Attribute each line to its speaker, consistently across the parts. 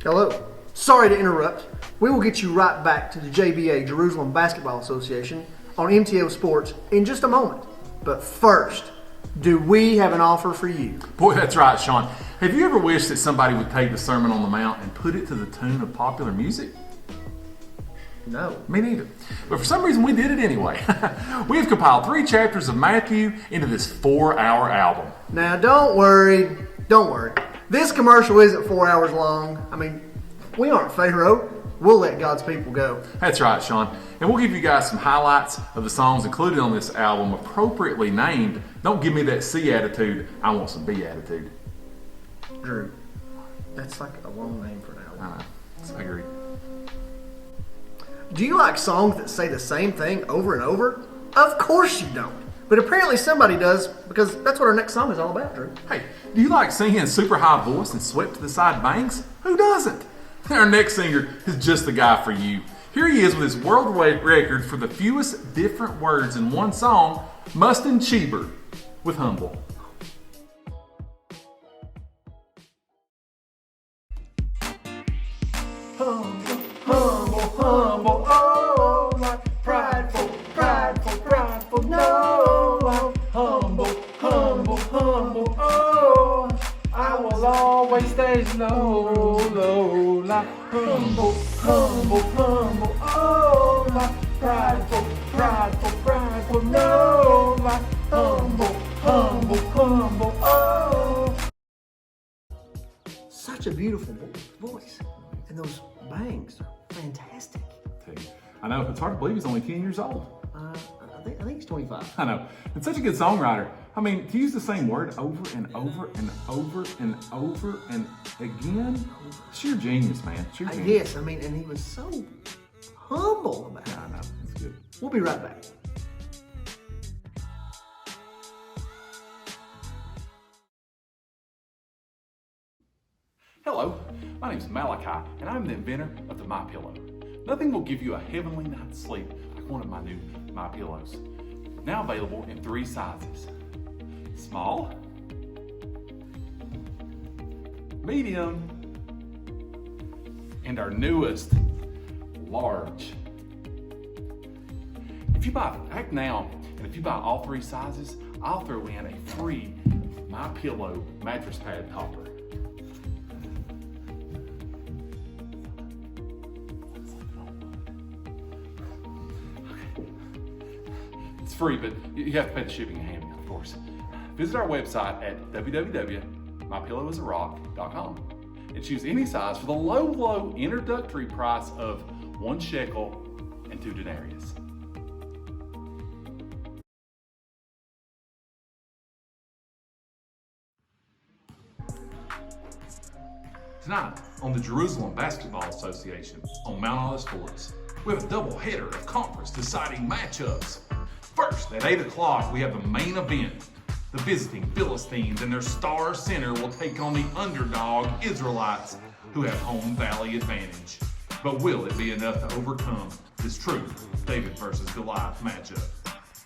Speaker 1: Hello. Sorry to interrupt. We will get you right back to the JBA, Jerusalem Basketball Association, on MTO Sports in just a moment. But first, do we have an offer for you?
Speaker 2: Boy, that's right, Sean. Have you ever wished that somebody would take the Sermon on the Mount and put it to the tune of popular music?
Speaker 1: No.
Speaker 2: Me neither. But for some reason, we did it anyway. We have compiled 3 chapters of Matthew into this 4-hour album.
Speaker 1: Now, don't worry. This commercial isn't 4 hours long. I mean, we aren't Pharaoh. We'll let God's people go.
Speaker 2: That's right, Sean. And we'll give you guys some highlights of the songs included on this album, appropriately named. Don't give me that C attitude. I want some B attitude.
Speaker 1: Drew, that's like a long name for an album.
Speaker 2: I agree.
Speaker 1: Do you like songs that say the same thing over and over? Of course you don't. But apparently somebody does, because that's what our next song is all about, Drew.
Speaker 2: Hey, do you like singing in super high voice and swept to the side bangs? Who doesn't? Our next singer is just the guy for you. Here he is with his world record for the fewest different words in one song, Mustin Cheeber with Humble.
Speaker 1: Humble, oh, like prideful, no. Humble, oh, I will always stay low, like humble, oh, like prideful, no, like humble, oh. Such a beautiful voice, and those bangs are fantastic.
Speaker 2: I know, it's hard to believe he's only 10 years old.
Speaker 1: I think he's 25.
Speaker 2: I know. And such a good songwriter. I mean, to use the same word over and over and over and over and again, sheer genius, man. Sheer genius.
Speaker 1: Yes, I mean, and he was so humble about it.
Speaker 2: I know, it's good.
Speaker 1: We'll be right back.
Speaker 2: Hello, my name's Malachi, and I'm the inventor of the MyPillow. Nothing will give you a heavenly night's sleep like one of my new MyPillows. Now available in 3 sizes: small, medium, and our newest, large. If you act now, and if you buy all 3 sizes, I'll throw in a free MyPillow mattress pad topper. It's free, but you have to pay the shipping and handling, of course. Visit our website at www.mypillowisarock.com and choose any size for the low introductory price of 1 shekel and 2 denarius. Tonight on the Jerusalem Basketball Association on Mount Olive Sports, we have a double header of conference deciding matchups. First, at 8 o'clock, we have the main event. The visiting Philistines and their star center will take on the underdog Israelites, who have home valley advantage. But will it be enough to overcome this true David versus Goliath matchup?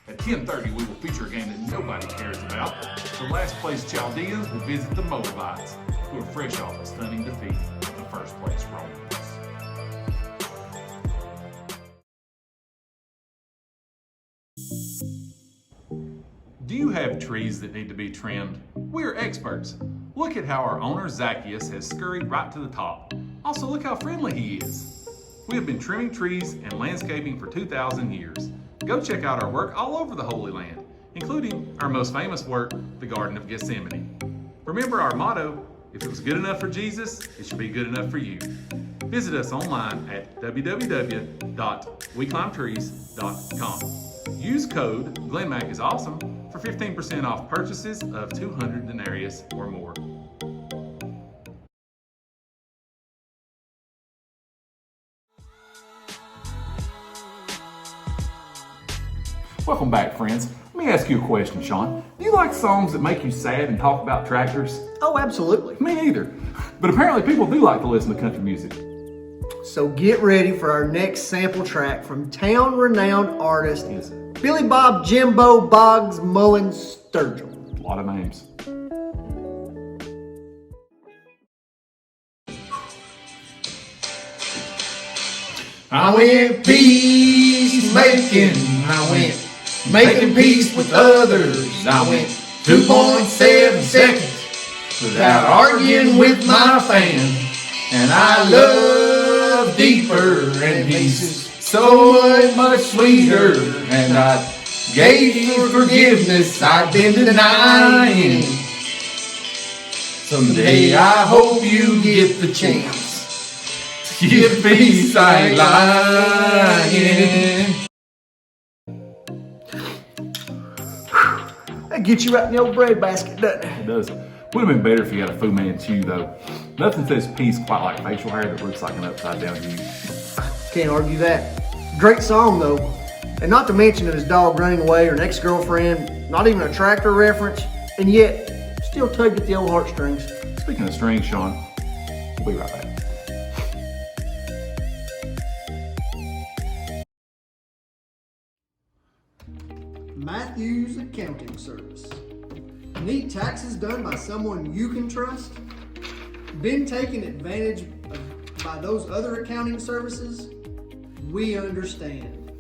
Speaker 2: At 10:30, we will feature a game that nobody cares about. The last place Chaldeans will visit the Moabites, who are fresh off a stunning defeat of the first place Romans. Do you have trees that need to be trimmed? We're experts. Look at how our owner Zacchaeus has scurried right to the top. Also, look how friendly he is. We have been trimming trees and landscaping for 2,000 years. Go check out our work all over the Holy Land, including our most famous work, the Garden of Gethsemane. Remember our motto, if it was good enough for Jesus, it should be good enough for you. Visit us online at www.weclimbtrees.com. Use code GlenMacIsAwesome for 15% off purchases of 200 denarius or more. Welcome back, friends. Let me ask you a question, Sean. Do you like songs that make you sad and talk about tractors?
Speaker 1: Oh, absolutely.
Speaker 2: Me neither. But apparently people do like to listen to country music.
Speaker 1: So get ready for our next sample track from town-renowned artist Billy Bob Jimbo Boggs Mullins Sturgill.
Speaker 2: A lot of names.
Speaker 3: I went peacemaking. I went making peace with others. I went 2.7 seconds without arguing with my fans. And I love deeper and peace so much sweeter. And I gave you forgiveness I've been denying. Someday I hope you get the chance to give peace, I ain't lying.
Speaker 1: That gets you right in the old bread basket, doesn't it?
Speaker 2: It does. Would have been better if you had a Fu Manchu though. Nothing says peace quite like facial hair that looks like an upside down U.
Speaker 1: Can't argue that. Great song though. And not to mention his dog running away or an ex-girlfriend, not even a tractor reference, and yet still tugged at the old heartstrings.
Speaker 2: Speaking of strings, Sean, we'll be right back.
Speaker 1: Matthews Accounting Service. Need taxes done by someone you can trust? Been taken advantage of by those other accounting services? We understand.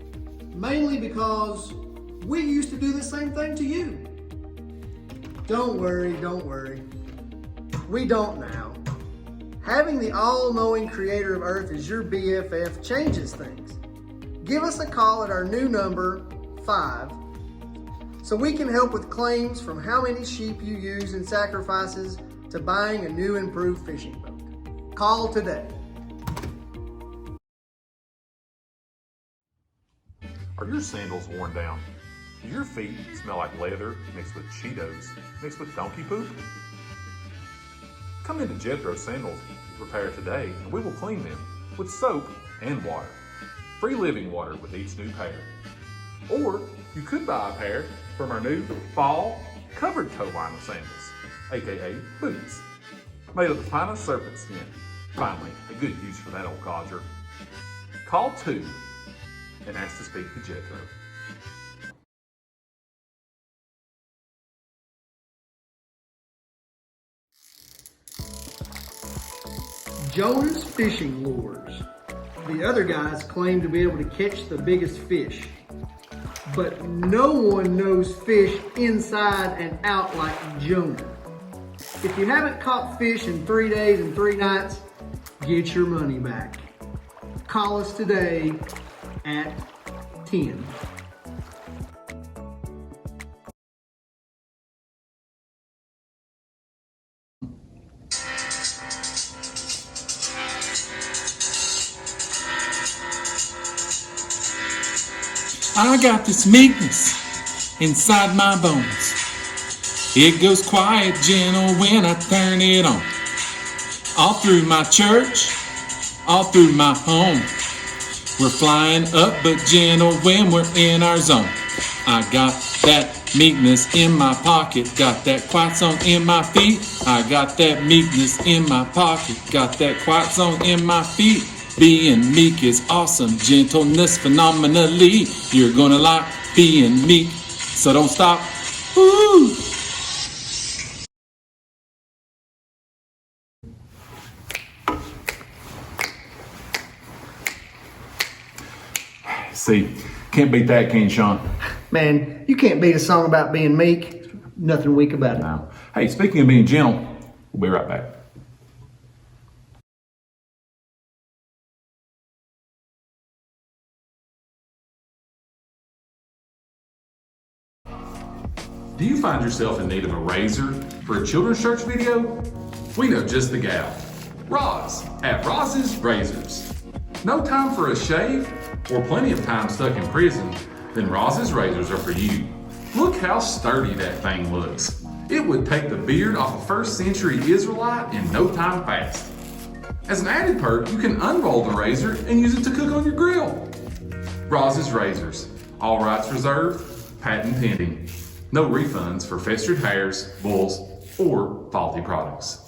Speaker 1: Mainly because we used to do the same thing to you. Don't worry. We don't now. Having the all-knowing creator of Earth as your BFF changes things. Give us a call at our new number, 5, so we can help with claims from how many sheep you use in sacrifices to buying a new improved fishing boat. Call today.
Speaker 2: Are your sandals worn down? Do your feet smell like leather mixed with Cheetos, mixed with donkey poop? Come into Jethro Sandals Repair today and we will clean them with soap and water. Free living water with each new pair. Or you could buy a pair from our new fall covered toe vinyl sandals, aka boots, made of the finest serpent skin. Finally, a good use for that old codger. Call 2 and ask to speak to Jethro.
Speaker 1: Jonah's Fishing Lures. The other guys claim to be able to catch the biggest fish, but no one knows fish inside and out like Jonah. If you haven't caught fish in 3 days and 3 nights, get your money back. Call us today at 10.
Speaker 3: I got this meekness inside my bones. It goes quiet, gentle when I turn it on. All through my church, all through my home. We're flying up but gentle when we're in our zone. I got that meekness in my pocket, got that quiet song in my feet. I got that meekness in my pocket, got that quiet song in my feet. Being meek is awesome, gentleness phenomenally. You're gonna like being meek, so don't stop. Woo!
Speaker 2: See, can't beat that, can you, Sean?
Speaker 1: Man, you can't beat a song about being meek. Nothing weak about it.
Speaker 2: No. Hey, speaking of being gentle, we'll be right back. Do you find yourself in need of a razor for a children's church video? We know just the gal. Roz at Roz's Razors. No time for a shave or plenty of time stuck in prison? Then Roz's Razors are for you. Look how sturdy that thing looks. It would take the beard off a first century Israelite in no time fast. As an added perk, you can unroll the razor and use it to cook on your grill. Roz's Razors. All rights reserved, patent pending. No refunds for festered hairs, bulls, or faulty products.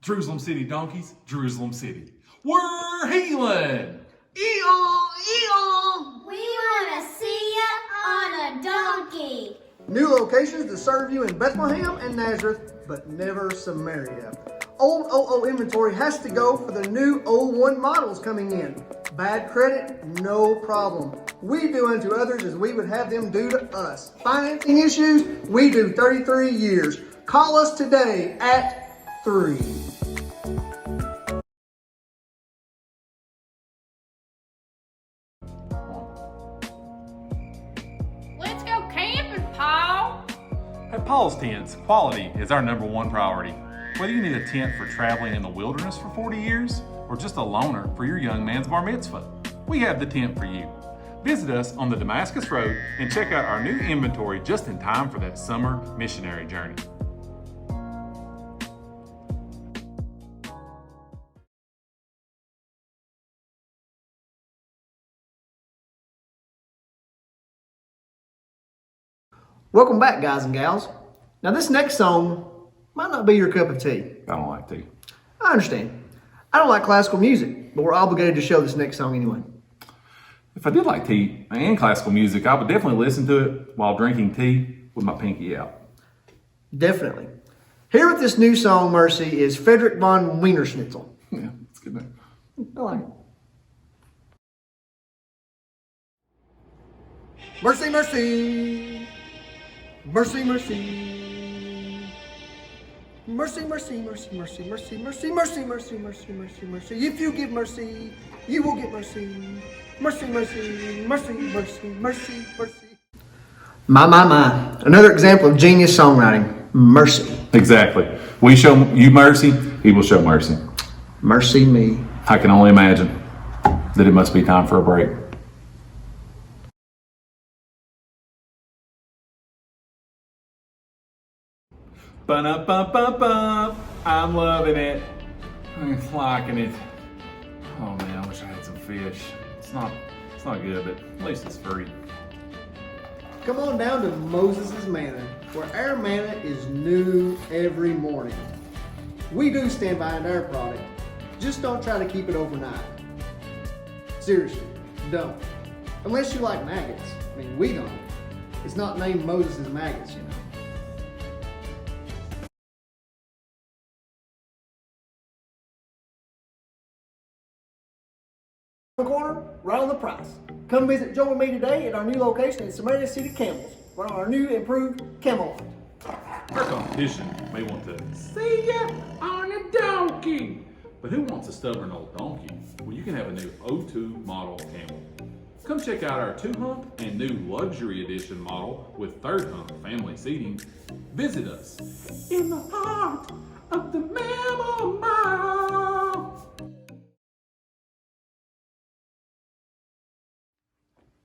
Speaker 2: Jerusalem City donkeys, Jerusalem City. We're healing!
Speaker 4: We want to see ya on a donkey.
Speaker 1: New locations to serve you in Bethlehem and Nazareth, but never Samaria. Old 00 inventory has to go for the new 01 models coming in. Bad credit, no problem. We do unto others as we would have them do to us. Financing issues, we do 33 years. Call us today at 3.
Speaker 5: Let's go camping, Paul.
Speaker 2: At Paul's Tents, quality is our #1 priority. Whether you need a tent for traveling in the wilderness for 40 years or just a loaner for your young man's bar mitzvah, we have the tent for you. Visit us on the Damascus Road and check out our new inventory just in time for that summer missionary journey.
Speaker 1: Welcome back, guys and gals. Now, this next song might not be your cup of tea.
Speaker 2: I don't like tea.
Speaker 1: I understand. I don't like classical music, but we're obligated to show this next song anyway.
Speaker 2: If I did like tea and classical music, I would definitely listen to it while drinking tea with my pinky out.
Speaker 1: Definitely. Here with this new song, Mercy, is Frederick von Wienerschnitzel.
Speaker 2: Yeah, it's a good name.
Speaker 1: I like it. Mercy, mercy. Mercy, mercy. Mercy, mercy, mercy, mercy, mercy, mercy, mercy, mercy, mercy, mercy, mercy. If you give mercy, you will get mercy. Mercy, mercy, mercy, mercy, mercy, mercy. My. Another example of genius songwriting. Mercy.
Speaker 2: Exactly. We show you mercy, he will show mercy.
Speaker 1: Mercy me.
Speaker 2: I can only imagine that it must be time for a break. Ba-da-ba-ba-ba. I'm loving it. I'm liking it. Oh man, I wish I had some fish. It's not good, but at least it's free.
Speaker 1: Come on down to Moses' Manna, where our manna is new every morning. We do stand behind our product. Just don't try to keep it overnight. Seriously, don't. Unless you like maggots. I mean, we don't. It's not named Moses' Maggots, you know. Corner, right on the price. Come visit Joe and me today at our new location in Samaria City, Campbell's, right on our new improved Camelot.
Speaker 2: Our competition may want to see ya on a donkey, but who wants a stubborn old donkey? Well, you can have a new 02 model camel. Come check out our 2-hump and new luxury edition model with 3rd-hump family seating. Visit us in the heart of the Mammal Mile.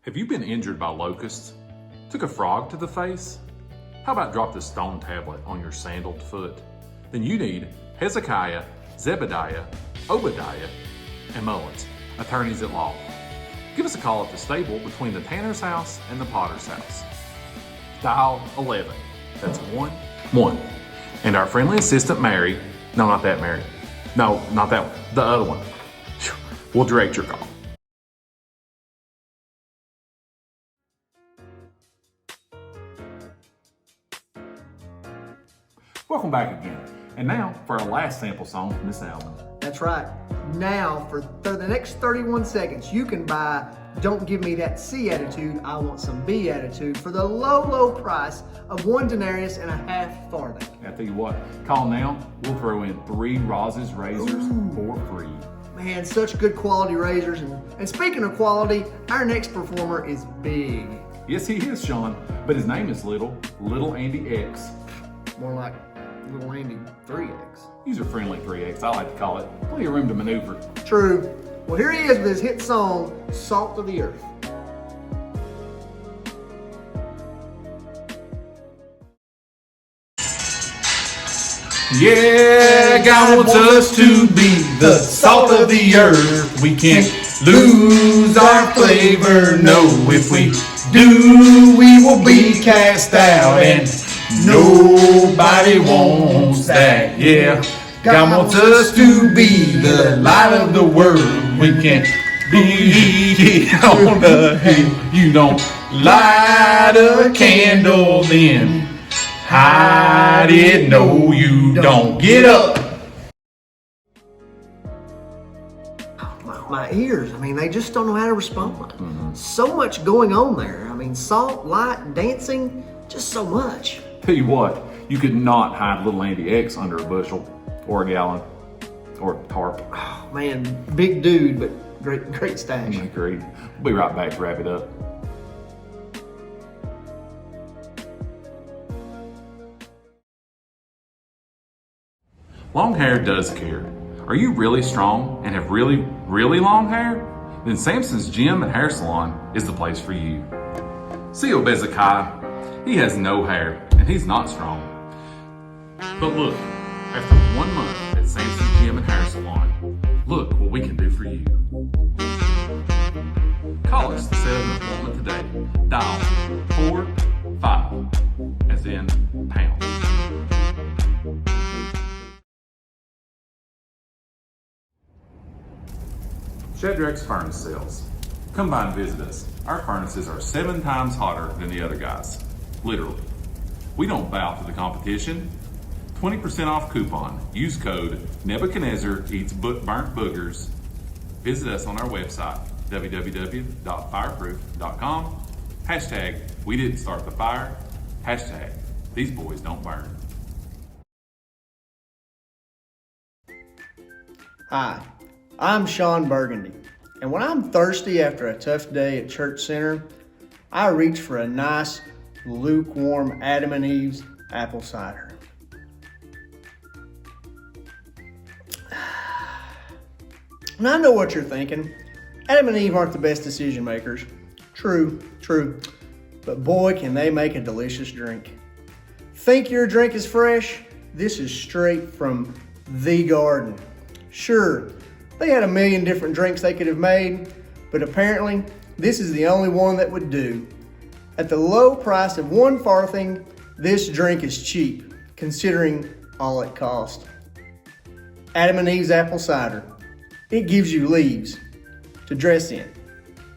Speaker 2: Have you been injured by locusts? Took a frog to the face? How about drop the stone tablet on your sandaled foot? Then you need Hezekiah, Zebediah, Obadiah, and Mullins, attorneys at law. Give us a call at the stable between the Tanner's house and the Potter's house. Dial 11. That's 1-1. And our friendly assistant, Mary, no, not that Mary. No, not that one. The other one. We'll direct your call. Welcome back again. And now for our last sample song from this album.
Speaker 1: That's right. Now, for the next 31 seconds, you can buy Don't Give Me That C Attitude, I Want Some B Attitude for the low price of 1 denarius and a half farthing.
Speaker 2: I tell you what, call now. We'll throw in 3 Roz's razors for free.
Speaker 1: Man, such good quality razors. And speaking of quality, our next performer is big.
Speaker 2: Yes, he is, Sean, but his name is Little Andy X.
Speaker 1: More like Little Andy 3X.
Speaker 2: User-friendly 3X, I like to call it. Plenty of room to maneuver.
Speaker 1: True. Well, here he is with his hit song, Salt of the Earth.
Speaker 3: Yeah, God wants us to be the salt of the earth. We can't lose our flavor, no. If we do, we will be cast out, and nobody wants that. Yeah, God wants us to be the light of the world. We can't be on the hill. You don't light a candle, then hide it. No, you don't. Get up.
Speaker 1: my ears. I mean, they just don't know how to respond. So much going on there. I mean, salt, light, dancing, just so much.
Speaker 2: Tell you what, you could not hide little Andy X under a bushel or a gallon or a tarp.
Speaker 1: Oh, man, big dude, but great stash.
Speaker 2: Agreed. We'll be right back to wrap it up. Long hair does care. Are you really strong and have really, really long hair? Then Samson's Gym and Hair Salon is the place for you. See Obezekai, he has no hair and he's not strong. But look, after 1 month at Samson's Gym and Hair Salon, look what we can do for you. Call us to set an appointment today. Dial 45, as in pound. Shadrack's Furnace Sales. Come by and visit us. Our furnaces are 7 times hotter than the other guys. Literally. We don't bow to the competition. 20% off coupon. Use code Nebuchadnezzar eats burnt boogers. Visit us on our website, www.fireproof.com. Hashtag we didn't start the fire. Hashtag these boys don't burn.
Speaker 1: Hi, I'm Sean Burgundy, and when I'm thirsty after a tough day at Church Center, I reach for a nice, lukewarm Adam and Eve's apple cider. And I know what you're thinking. Adam and Eve aren't the best decision makers. True. But boy, can they make a delicious drink. Think your drink is fresh? This is straight from the garden. Sure, they had a million different drinks they could have made, but apparently this is the only one that would do. At the low price of one farthing, this drink is cheap, considering all it cost. Adam and Eve's apple cider. It gives you leaves to dress in.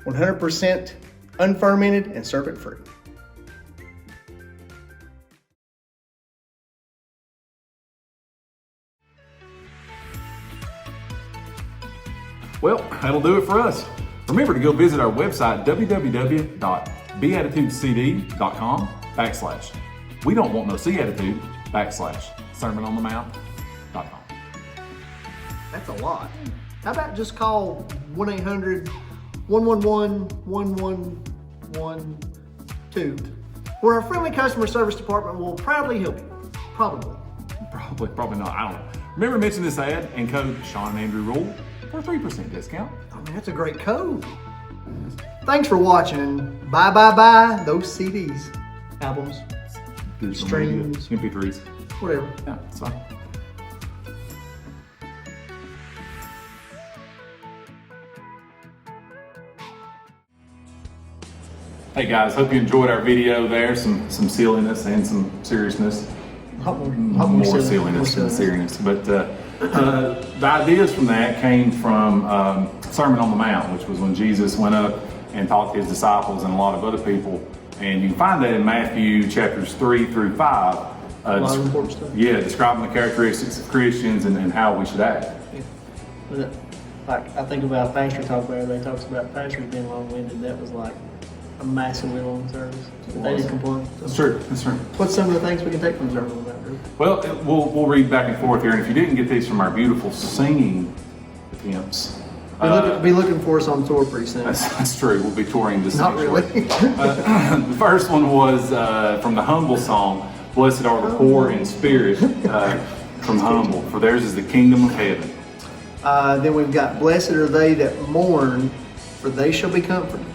Speaker 1: 100% unfermented and serpent-free.
Speaker 2: Well, that'll do it for us. Remember to go visit our website, www.beatitudescd.com/ we don't want no see attitude / sermononthemount.com.
Speaker 1: That's a lot. How about just call 1-800-111-1112, where our friendly customer service department will proudly help you. Probably
Speaker 2: Probably not. I don't know. Remember to mention this ad and code Sean and Andrew Rule for a 3% discount.
Speaker 1: I mean, that's a great code. Thanks for watching, and bye those CDs, albums,
Speaker 2: Digital
Speaker 1: streams,
Speaker 2: media, MP3s.
Speaker 1: whatever.
Speaker 2: Yeah, it's fine. Hey guys, hope you enjoyed our video there. Some silliness and some seriousness. More silliness than seriousness. But the ideas from that came from Sermon on the Mount, which was when Jesus went up and taught his disciples and a lot of other people. And you can find that in Matthew chapters 3 through 5.
Speaker 1: A lot of important stuff.
Speaker 2: Yeah, describing the characteristics of Christians and how we should act.
Speaker 1: Yeah. Like, I think about Pastor Talk where they talks about pastors being long-winded. That was like a massively long service. They didn't complain.
Speaker 2: That's true.
Speaker 1: What's some of the things we can take from Sermon on the Mount, Drew?
Speaker 2: Well, we'll read back and forth here, and if you didn't get these from our beautiful singing attempts,
Speaker 1: Be looking for us on tour pretty soon.
Speaker 2: that's true. We'll be touring this.
Speaker 1: Not really.
Speaker 2: The first one was from the Humble song, "Blessed are the poor in spirit," from Humble, for theirs is the kingdom of heaven.
Speaker 1: Then we've got, "Blessed are they that mourn, for they shall be comforted."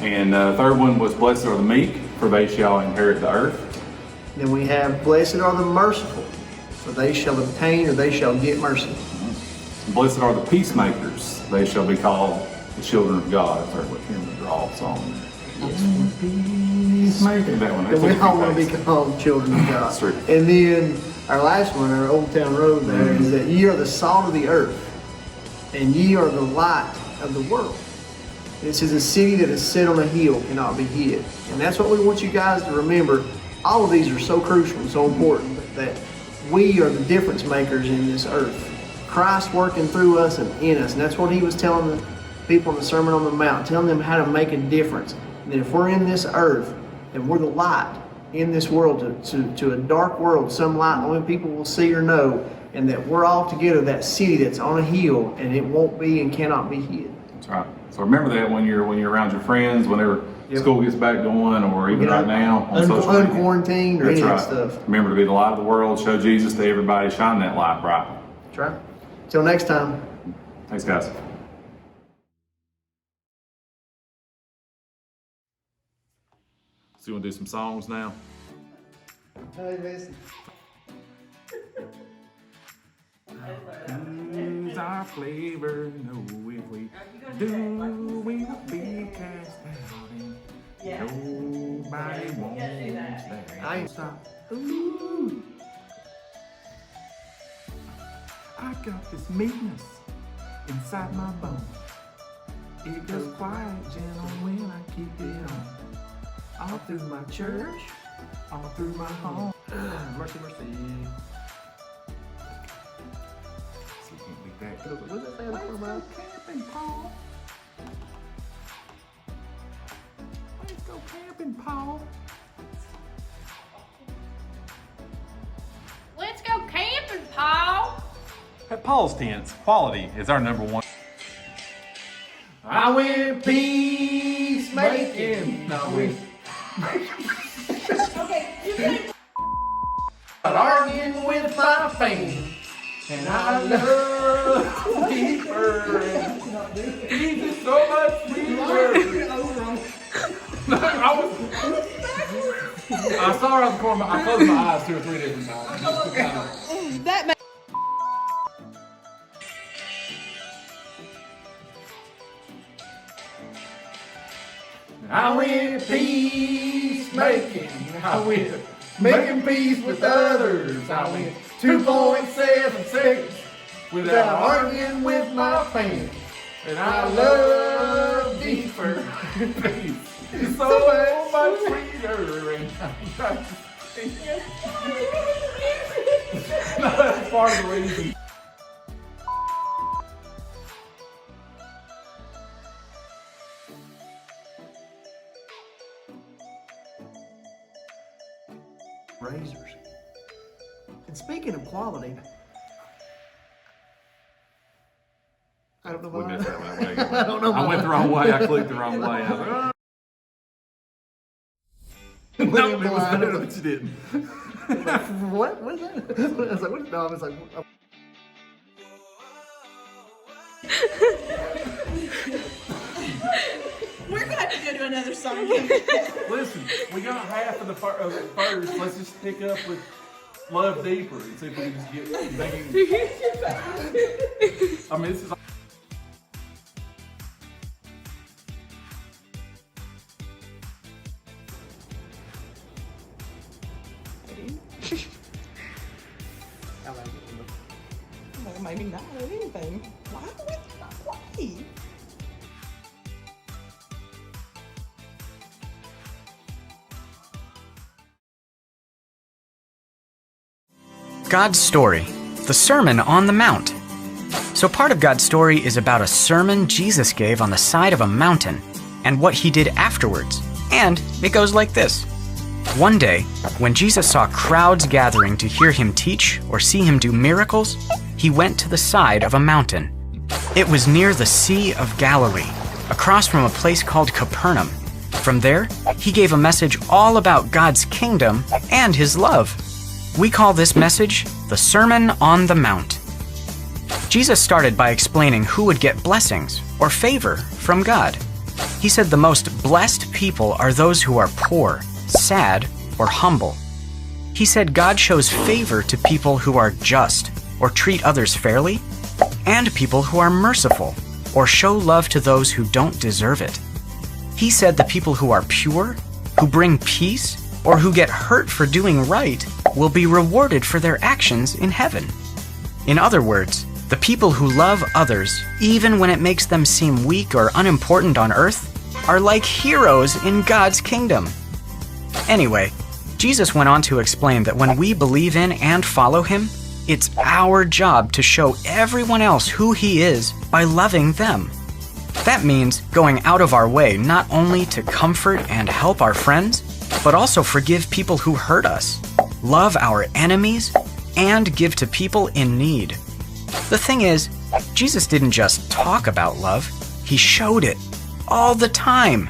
Speaker 2: And the third one was, "Blessed are the meek, for they shall inherit the earth."
Speaker 1: Then we have, "Blessed are the merciful, for they shall obtain," or they shall get, mercy.
Speaker 2: "Blessed are the peacemakers, they shall be called the children of God." That's our hymn to draw song. Peacemaker. That one.
Speaker 1: And we all want to be called children of God.
Speaker 2: That's true.
Speaker 1: And then our last one, our Old Town Road there, is that ye are the salt of the earth, and ye are the light of the world. And it says, "A city that is set on a hill cannot be hid." And that's what we want you guys to remember. All of these are so crucial and so important, that we are the difference makers in this earth. Christ working through us and in us. And that's what he was telling the people in the Sermon on the Mount, telling them how to make a difference. And that if we're in this earth and we're the light in this world to a dark world, some light only people will see or know, and that we're all together, that city that's on a hill, and it won't be and cannot be hid.
Speaker 6: That's right. So remember that when you're around your friends, whenever school gets back going, or even right now on social media.
Speaker 1: Unquarantined or any of that stuff.
Speaker 6: Remember to be the light of the world, show Jesus to everybody, shine that light bright.
Speaker 1: That's right. Till next time.
Speaker 6: Thanks, guys. So you want to do some songs now?
Speaker 1: Hey, listen.
Speaker 3: Choose our flavor, no, if we do, we will be cast out, and nobody wants that.
Speaker 1: I ain't stop.
Speaker 3: Ooh, I got this meekness inside my bones. It goes quiet, gentle when I keep it on. All through my church, all through my home.
Speaker 1: Mercy, mercy.
Speaker 3: So you can't beat that.
Speaker 1: What's that saying?
Speaker 3: Let's go camping, Paul. Let's go camping, Paul.
Speaker 5: Let's go camping, Paul.
Speaker 6: At Paul's Tents, quality is our number one.
Speaker 3: I went peacemaking. I went arguing with my fame, and I love deeper. Jesus so much sweeter. I saw her out the corner. I closed my eyes 2 or 3 different times. Just to kind of, I went peacemaking. I went making peace with others. I went 2.7 seconds without arguing with my fans. And I love deeper peace. It's so much sweeter. And that's part of the reason.
Speaker 1: Razors. And speaking of quality, I don't know
Speaker 6: We
Speaker 1: why.
Speaker 6: missed that one.
Speaker 1: I don't know
Speaker 6: I went the wrong way. I clicked the wrong way. I was like, oh. No, it was better, but you didn't.
Speaker 1: What? What is that? I was like, what? No, I was like,
Speaker 7: We're going to have to go to another song.
Speaker 6: Listen, we got half of the first. Let's just pick up with Love Deeper and see if we can just get I mean, this is.
Speaker 1: I like it.
Speaker 7: Well, maybe not anything. Why would you not play?
Speaker 8: God's story, the Sermon on the Mount. So part of God's story is about a sermon Jesus gave on the side of a mountain and what he did afterwards. And it goes like this. One day, when Jesus saw crowds gathering to hear him teach or see him do miracles, he went to the side of a mountain. It was near the Sea of Galilee, across from a place called Capernaum. From there, he gave a message all about God's kingdom and his love. We call this message the Sermon on the Mount. Jesus started by explaining who would get blessings or favor from God. He said the most blessed people are those who are poor, sad, or humble. He said God shows favor to people who are just or treat others fairly, and people who are merciful or show love to those who don't deserve it. He said the people who are pure, who bring peace, or who get hurt for doing right will be rewarded for their actions in heaven. In other words, the people who love others, even when it makes them seem weak or unimportant on earth, are like heroes in God's kingdom. Anyway, Jesus went on to explain that when we believe in and follow him, It's our job to show everyone else who He is by loving them. That means going out of our way not only to comfort and help our friends, but also forgive people who hurt us, love our enemies, and give to people in need. The thing is, Jesus didn't just talk about love, He showed it all the time.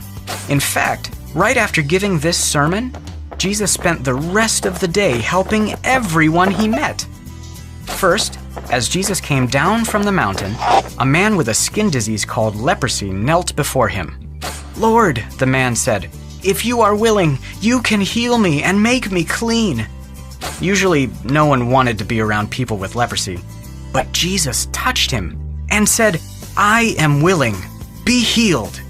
Speaker 8: In fact, right after giving this sermon, Jesus spent the rest of the day helping everyone He met. First, as Jesus came down from the mountain, a man with a skin disease called leprosy knelt before Him. "Lord," the man said, "if you are willing, you can heal me and make me clean." Usually, no one wanted to be around people with leprosy, but Jesus touched him and said, "I am willing, be healed."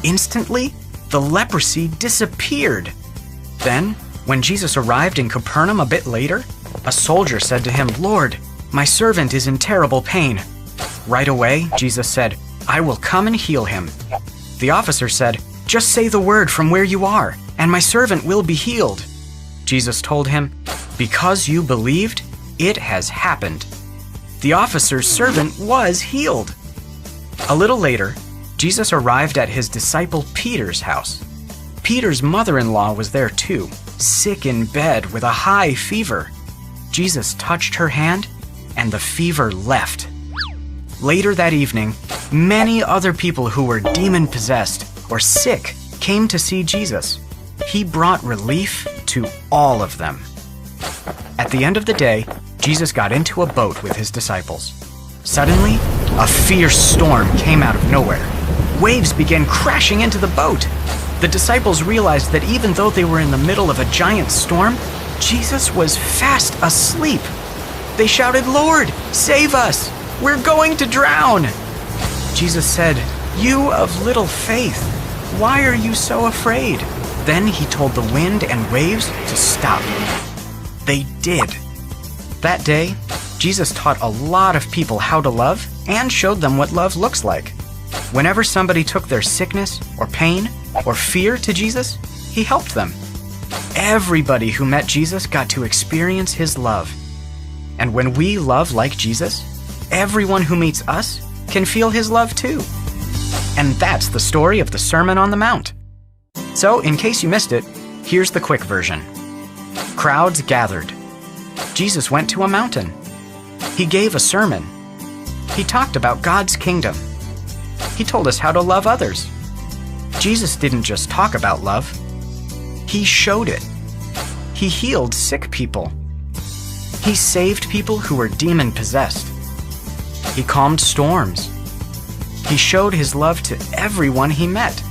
Speaker 8: Instantly, the leprosy disappeared. Then, when Jesus arrived in Capernaum a bit later, a soldier said to him, "Lord, my servant is in terrible pain." Right away, Jesus said, "I will come and heal him." The officer said, "Just say the word from where you are, and my servant will be healed." Jesus told him, "Because you believed, it has happened." The officer's servant was healed. A little later, Jesus arrived at his disciple Peter's house. Peter's mother-in-law was there too, sick in bed with a high fever. Jesus touched her hand, and the fever left. Later that evening, many other people who were demon-possessed or sick came to see Jesus. He brought relief to all of them. At the end of the day, Jesus got into a boat with his disciples. Suddenly, a fierce storm came out of nowhere. Waves began crashing into the boat. The disciples realized that even though they were in the middle of a giant storm, Jesus was fast asleep. They shouted, "Lord, save us! We're going to drown!" Jesus said, "You of little faith, why are you so afraid?" Then he told the wind and waves to stop. They did. That day, Jesus taught a lot of people how to love and showed them what love looks like. Whenever somebody took their sickness or pain or fear to Jesus, he helped them. Everybody who met Jesus got to experience his love. And when we love like Jesus, everyone who meets us can feel his love too. And that's the story of the Sermon on the Mount. So, in case you missed it, here's the quick version. Crowds gathered. Jesus went to a mountain. He gave a sermon. He talked about God's kingdom. He told us how to love others. Jesus didn't just talk about love. He showed it. He healed sick people. He saved people who were demon-possessed. He calmed storms. He showed his love to everyone he met.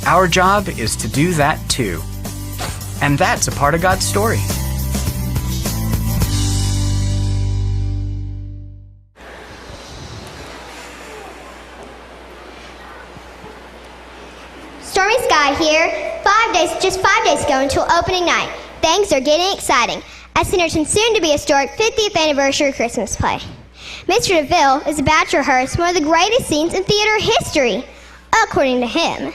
Speaker 8: Our job is to do that too. And that's a part of God's story.
Speaker 4: Stormy Sky here. Just 5 days ago until opening night. Things are getting exciting as Center's soon-to-be historic 50th anniversary Christmas play. Mr. DeVille is about to rehearse one of the greatest scenes in theater history, according to him.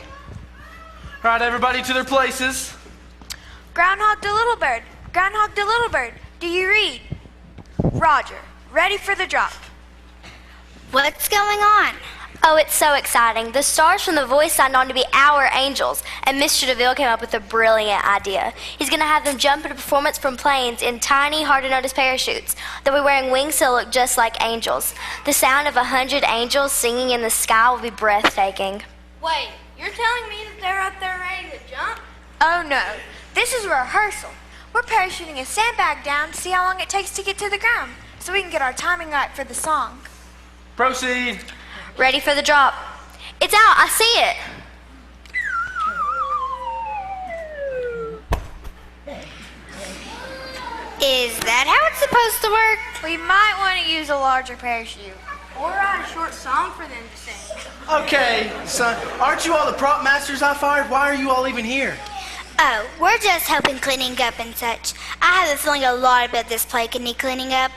Speaker 9: All right, everybody to their places.
Speaker 10: Groundhog to Little Bird. Groundhog to Little Bird. Do you read? Roger. Ready for the drop.
Speaker 4: What's going on?
Speaker 11: Oh, it's so exciting. The stars from The Voice signed on to be our angels, and Mr. DeVille came up with a brilliant idea. He's going to have them jump into performance from planes in tiny, hard-to-notice parachutes. They'll be wearing wings to look just like angels. The sound of 100 angels singing in the sky will be breathtaking.
Speaker 5: Wait, you're telling me that they're up there ready to jump?
Speaker 10: Oh no, this is rehearsal. We're parachuting a sandbag down to see how long it takes to get to the ground, so we can get our timing right for the song.
Speaker 9: Proceed.
Speaker 11: Ready for the drop. It's out, I see it.
Speaker 4: Is that how it's supposed to work?
Speaker 10: We might want to use a larger parachute.
Speaker 5: Or write a short song for them to sing.
Speaker 9: Okay, son, aren't you all the prop masters I fired? Why are you all even here?
Speaker 4: Oh, we're just helping cleaning up and such. I have a feeling a lot about this play can need cleaning up.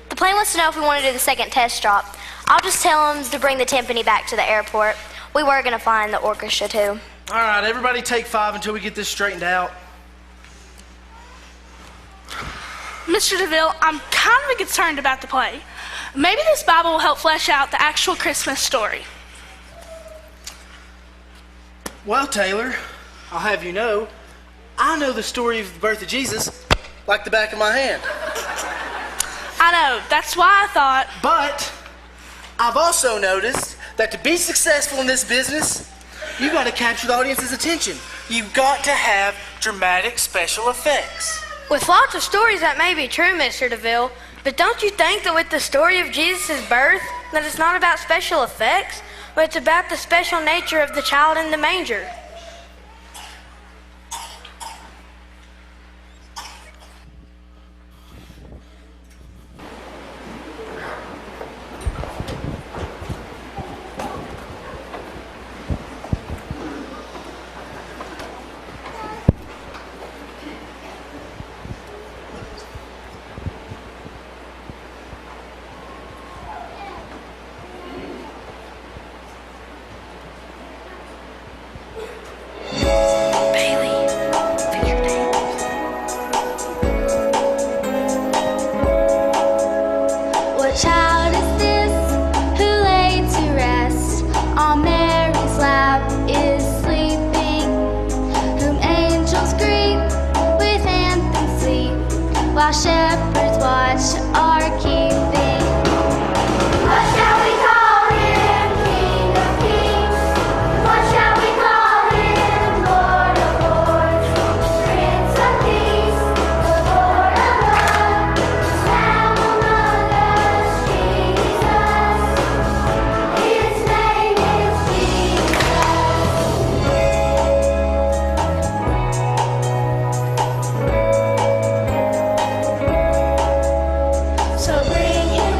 Speaker 11: The plane wants to know if we want to do the second test drop. I'll just tell him to bring the timpani back to the airport. We were going to fly in the orchestra, too.
Speaker 9: All right, everybody take 5 until we get this straightened out.
Speaker 5: Mr. DeVille, I'm kind of concerned about the play. Maybe this Bible will help flesh out the actual Christmas story.
Speaker 9: Well, Taylor, I'll have you know, I know the story of the birth of Jesus like the back of my hand.
Speaker 5: I know, that's why I thought...
Speaker 9: But I've also noticed that to be successful in this business, you got to capture the audience's attention. You've got to have dramatic special effects.
Speaker 5: With lots of stories, that may be true, Mr. DeVille, but don't you think that with the story of Jesus' birth, that it's not about special effects, but it's about the special nature of the child in the manger?
Speaker 4: Shepherds watch our keeping. What shall we call him? King of kings. What shall we call him? Lord of lords. Prince of peace. The Lord of love. Now among us, Jesus. His name is Jesus. So bring him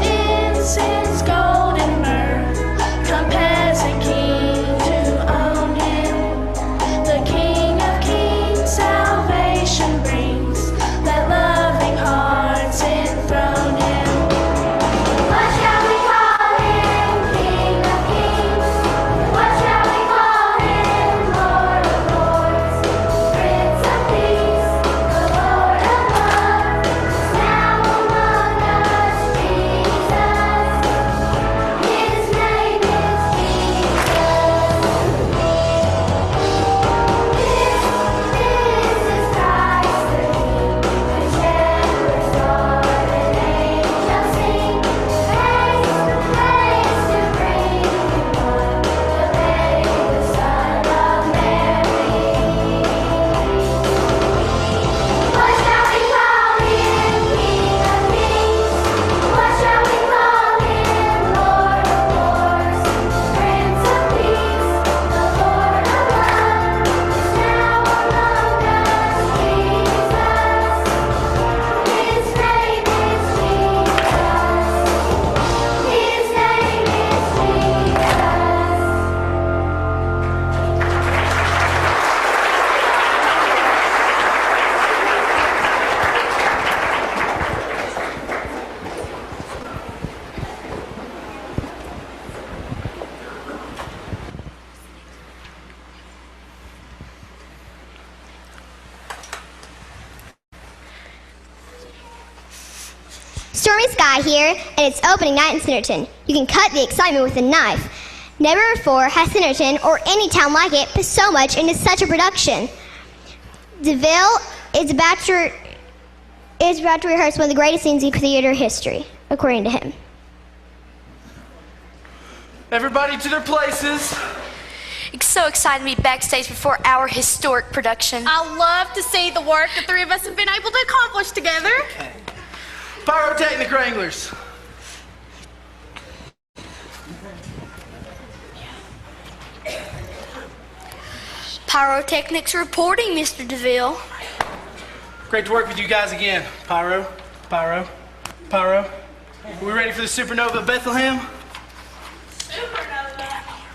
Speaker 4: incense, gold and myrrh. Come peasant king to own him. The King of kings salvation brings. Let loving hearts enthrone him. What shall we call him? King of kings. What shall we call him? Lord of lords. Prince of peace. The Lord of love. Now among us, Jesus. His name is Jesus. This is Christ the King. The shepherds Lord and angels sing. Praise to bring him one. The babe, the Son of Mary. What shall we call him? King of kings. What shall we call him? Lord of lords. Prince of peace. The Lord of love. Now among us, Jesus. His name is Jesus. His name is Stormy Sky here, and it's opening night in Centerton. You can cut the excitement with a knife. Never before has Centerton, or any town like it, put so much into such a production. DeVille is about to rehearse one of the greatest scenes in theater history, according to him.
Speaker 9: Everybody to their places.
Speaker 11: It's so exciting to be backstage before our historic production.
Speaker 5: I love to see the work the three of us have been able to accomplish together.
Speaker 9: Pyrotechnic wranglers.
Speaker 11: Pyrotechnics reporting, Mr. DeVille.
Speaker 9: Great to work with you guys again. Pyro. Are we ready for the supernova at Bethlehem?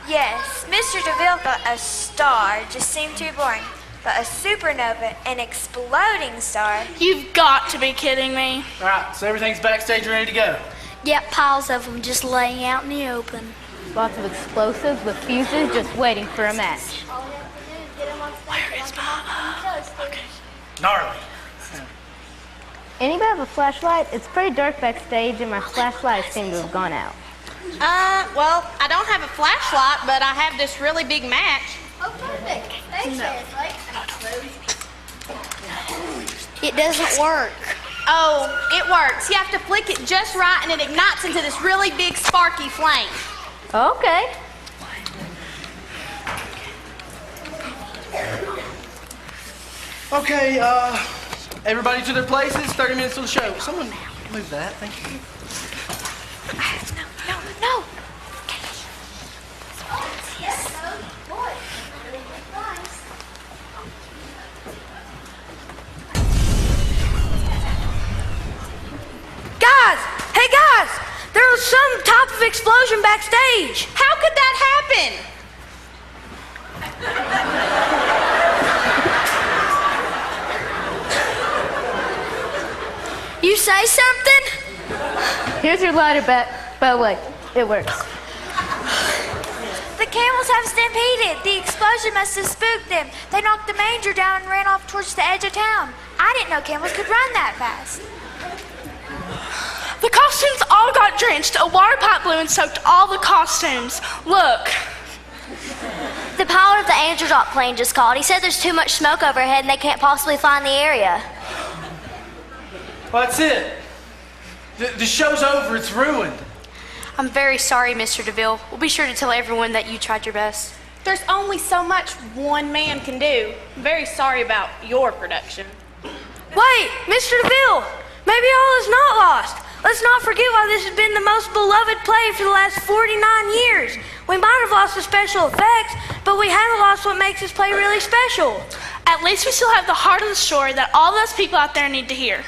Speaker 10: Yes, Mr. DeVille thought a star just seemed too boring. But a supernova, an exploding star.
Speaker 5: You've got to be kidding me.
Speaker 9: All right, so everything's backstage ready to go.
Speaker 5: Yep, piles of them just laying out in the open.
Speaker 12: Lots of explosives with fuses just waiting for a match.
Speaker 9: Where is Mama? Okay. Gnarly.
Speaker 12: Anybody have a flashlight? It's pretty dark backstage and my flashlight seems to have gone out.
Speaker 13: Well, I don't have a flashlight, but I have this really big match.
Speaker 4: Oh, perfect. Thanks, Ashley.
Speaker 5: It doesn't work.
Speaker 13: Oh, it works. You have to flick it just right and it ignites into this really big sparky flame.
Speaker 12: Okay.
Speaker 9: Okay, everybody to their places. 30 minutes to the show. Someone move that. Thank you.
Speaker 10: No.
Speaker 5: Hey guys! There was some type of explosion backstage.
Speaker 13: How could that happen?
Speaker 5: You say something?
Speaker 12: Here's your lighter, but wait, it works.
Speaker 10: The camels have stampeded. The explosion must have spooked them. They knocked the manger down and ran off towards the edge of town. I didn't know camels could run that fast.
Speaker 13: The costumes all got drenched. A water pipe blew and soaked all the costumes. Look.
Speaker 11: The pilot of the Angel Drop plane just called. He said there's too much smoke overhead and they can't possibly find the area.
Speaker 9: Well, that's it. The show's over. It's ruined.
Speaker 13: I'm very sorry, Mr. DeVille. We'll be sure to tell everyone that you tried your best. There's only so much one man can do. I'm very sorry about your production.
Speaker 5: Wait, Mr. DeVille! Maybe all is not lost. Let's not forget why this has been the most beloved play for the last 49 years. We might have lost the special effects, but we haven't lost what makes this play really special.
Speaker 13: At least we still have the heart of the story that all those people out there need to hear.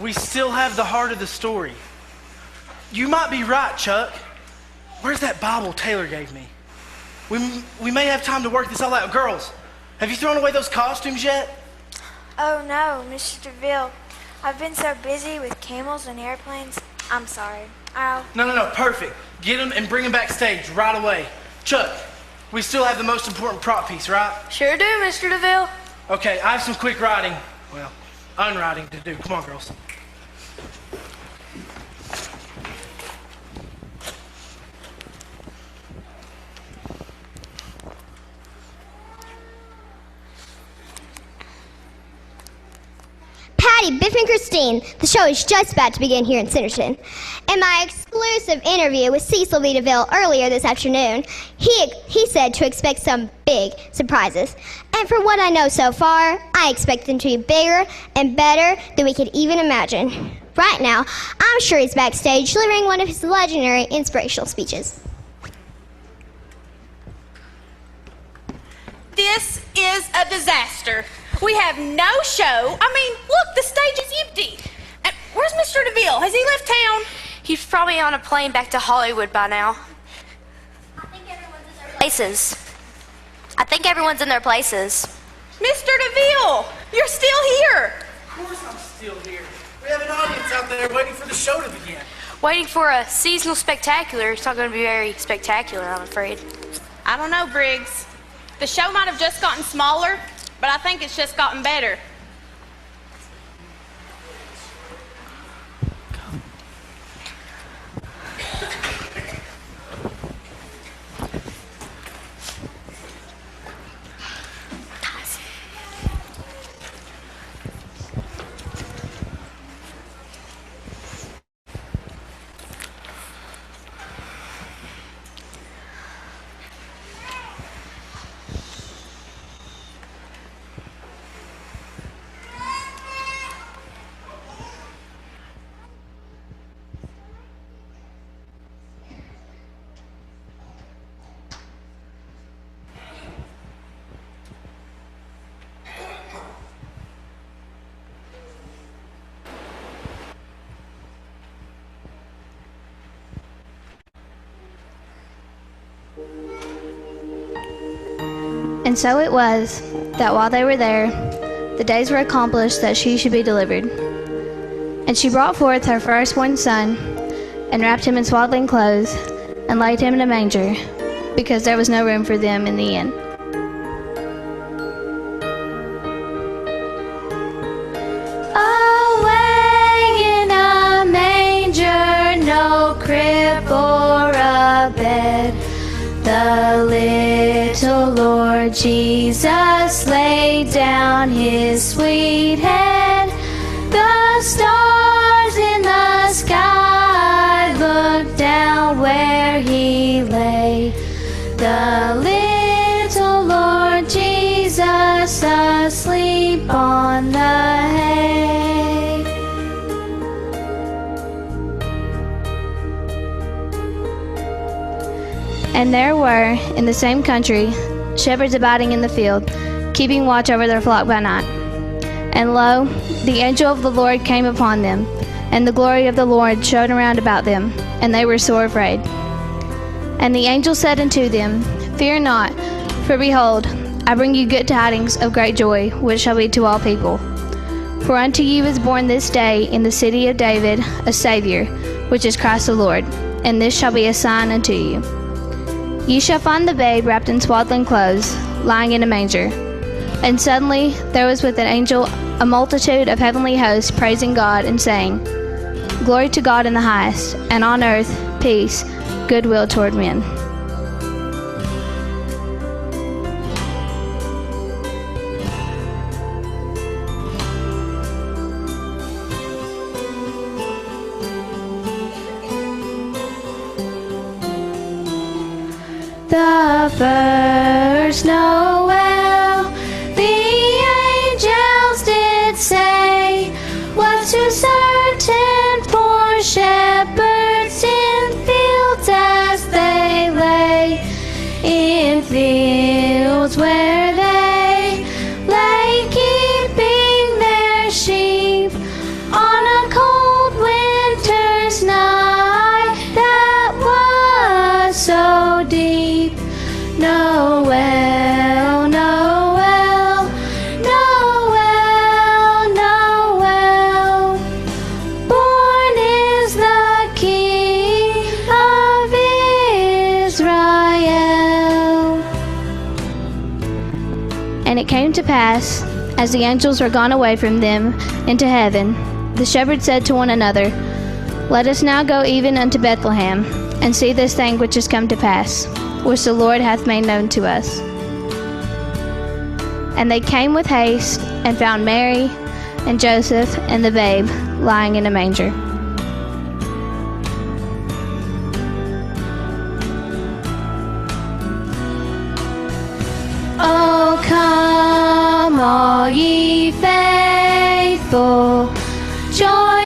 Speaker 9: we still have the heart of the story. You might be right, Chuck. Where's that Bible Taylor gave me? We may have time to work this all out. Girls, have you thrown away those costumes yet?
Speaker 10: Oh no, Mr. DeVille. I've been so busy with camels and airplanes. I'm sorry.
Speaker 9: No, perfect. Get them and bring them backstage right away. Chuck, we still have the most important prop piece, right?
Speaker 5: Sure do, Mr. DeVille.
Speaker 9: Okay, I have some quick writing, unwriting to do. Come on, girls.
Speaker 4: Patty, Biff, and Christine, the show is just about to begin here in Centerton. In my exclusive interview with Cecil B. DeVille earlier this afternoon, he said to expect some big surprises. And from what I know so far, I expect them to be bigger and better than we could even imagine. Right now, I'm sure he's backstage delivering one of his legendary inspirational speeches.
Speaker 13: This is a disaster. We have no show. I mean, look, the stage is empty. And where's Mr. DeVille? Has he left town?
Speaker 11: He's probably on a plane back to Hollywood by now. I think everyone's in their places.
Speaker 13: Mr. DeVille, you're still here.
Speaker 9: Of course I'm still here. We have an audience out there waiting for the show to begin.
Speaker 11: Waiting for a seasonal spectacular. It's not going to be very spectacular, I'm afraid.
Speaker 13: I don't know, Briggs. The show might have just gotten smaller, but I think it's just gotten better.
Speaker 12: And so it was that while they were there, the days were accomplished that she should be delivered. And she brought forth her firstborn son, and wrapped him in swaddling clothes, and laid him in a manger, because there was no room for them in the inn.
Speaker 14: Away in a manger, no crib or a bed, the little Lord Jesus laid down his sweet head. The stars in the sky looked down where he lay. The little Lord Jesus asleep on the hay.
Speaker 12: And there were, in the same country, shepherds abiding in the field, keeping watch over their flock by night. And lo, the angel of the Lord came upon them, and the glory of the Lord shone around about them, and they were sore afraid. And the angel said unto them, Fear not, for behold, I bring you good tidings of great joy, which shall be to all people. For unto you is born this day in the city of David a Savior, which is Christ the Lord. And this shall be a sign unto you. Ye shall find the babe wrapped in swaddling clothes, lying in a manger. And suddenly there was with an angel a multitude of heavenly hosts praising God and saying, Glory to God in the highest, and on earth peace, goodwill toward men.
Speaker 14: The first Noel, the angels did say, was too certain for shepherds in fields as they lay, in fields where they lay keeping their sheep on a
Speaker 12: And it came to pass, as the angels were gone away from them into heaven, the shepherds said to one another, Let us now go even unto Bethlehem, and see this thing which is come to pass, which the Lord hath made known to us. And they came with haste, and found Mary, and Joseph, and the babe, lying in a manger.
Speaker 14: Oh, come, all ye faithful,